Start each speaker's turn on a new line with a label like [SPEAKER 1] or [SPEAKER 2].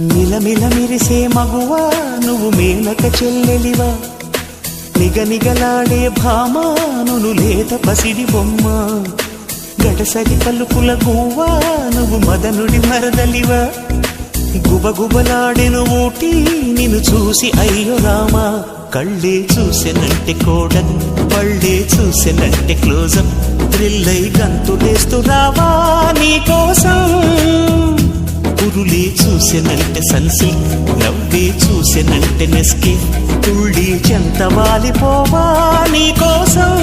[SPEAKER 1] మిలమిల మెరిసే మగువా నువ్వు మేనక చెల్లెలివా, నిగనిగలాడే భామా నువ్వు లేత పసిడి బొమ్మ, గడసరి పలుకుల గువ్వా నువ్వు మదనుడి మరదలివా, గుబగుబలాడెను ఊటి నిన్ను చూసి అయ్యో రామా, కళ్ళే చూసెనంటే కోడన్ పళ్ళే చూసెనంటే క్లోజప్, థ్రిల్లై గంతులేస్తూ రావా నీకోసం, పురులే చూసెనంటే సన్సిల్క్ నవ్వే చూసెనంటే నెస్కే, తుళ్ళి చెంత వాలిపోవా నీకోసం.